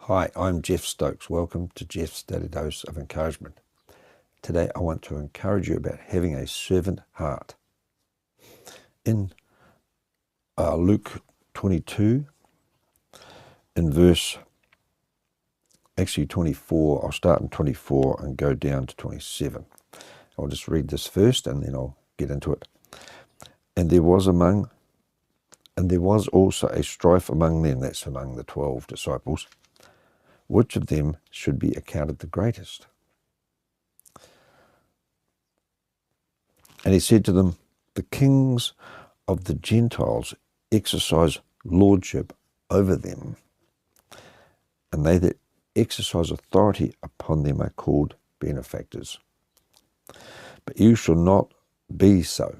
Hi, I'm Jeff Stokes. Welcome to Jeff's Daily Dose of Encouragement. Today I want to encourage you about having a servant heart. In Luke 22, in verse 24, I'll start in 24 and go down to 27. I'll just read this first and then I'll get into it. And there was also a strife among them, that's among the 12 disciples, which of them should be accounted the greatest? And he said to them, the kings of the Gentiles exercise lordship over them, and they that exercise authority upon them are called benefactors. But you shall not be so.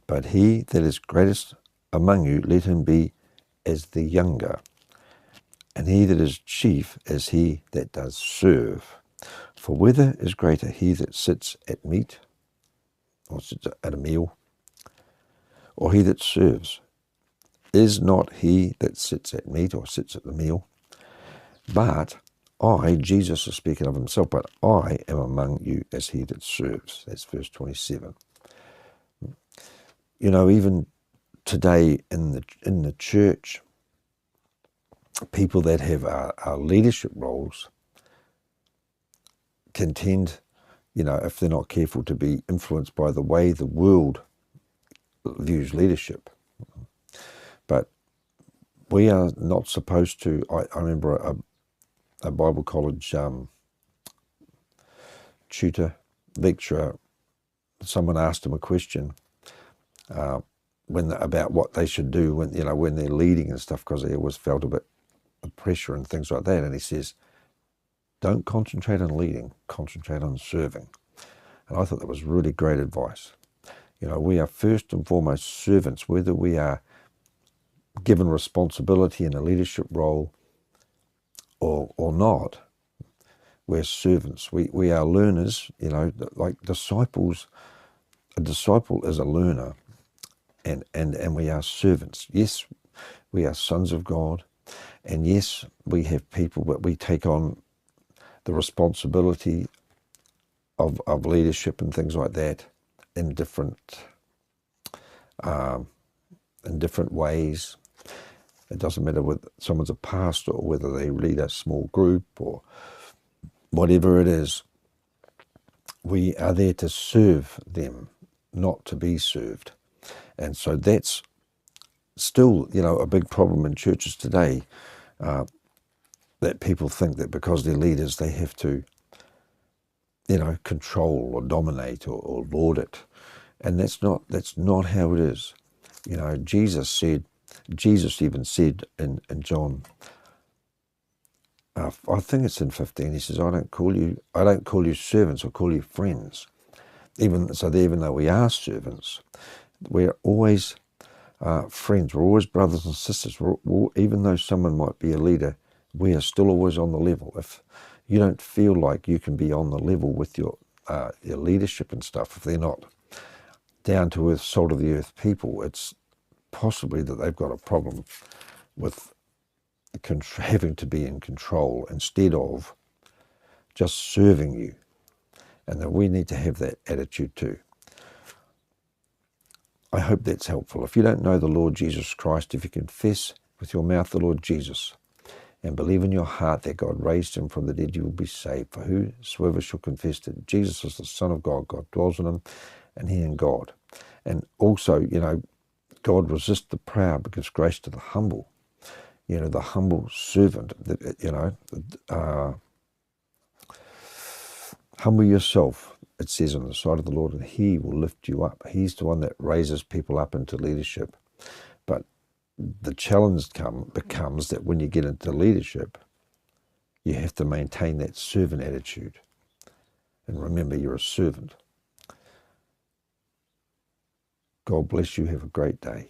But he that is greatest among you, let him be as the younger, and he that is chief as he that does serve. For whether is greater, he that sits at meat, or sits at a meal, or he that serves? Is not he that sits at meat or sits at the meal? But I, Jesus is speaking of himself, but I am among you as he that serves. That's verse 27. You know, even today in the church, people that have our leadership roles can tend, you know, if they're not careful, to be influenced by the way the world views leadership. But we are not supposed to. I remember a Bible college lecturer, someone asked him a question about what they should do when they're leading and stuff, because they always felt a bit of pressure and things like that. And he says, don't concentrate on leading, concentrate on serving. And I thought that was really great advice. You know, we are first and foremost servants, whether we are given responsibility in a leadership role or not. We're servants. We are learners, you know, like disciples. A disciple is a learner, and we are servants. Yes, we are sons of God, and yes, we have people, but we take on the responsibility of leadership and things like that in different ways. It doesn't matter whether someone's a pastor or whether they lead a small group or whatever it is. We are there to serve them, not to be served. And so that's still, you know, a big problem in churches today, that people think that because they're leaders, they have to, you know, control or dominate or lord it. And that's not how it is. You know, Jesus even said in John, I think it's in 15, he says, I don't call you servants, I call you friends. Even though we are servants, we're always friends. We're always brothers and sisters. Even though someone might be a leader, we are still always on the level. If you don't feel like you can be on the level with your leadership and stuff, if they're not down to earth, salt of the earth people, it's possibly that they've got a problem with having to be in control instead of just serving you. And that we need to have that attitude too. I hope that's helpful. If you don't know the Lord Jesus Christ, if you confess with your mouth the Lord Jesus and believe in your heart that God raised him from the dead, you will be saved. For whosoever shall confess that Jesus is the Son of God, God dwells in him, and he in God. And also, you know, God resists the proud but gives grace to the humble. You know, the humble servant, you know, humble yourself, it says, on the side of the Lord, and he will lift you up. He's the one that raises people up into leadership. But the challenge becomes that when you get into leadership, you have to maintain that servant attitude. And remember, you're a servant. God bless you. Have a great day.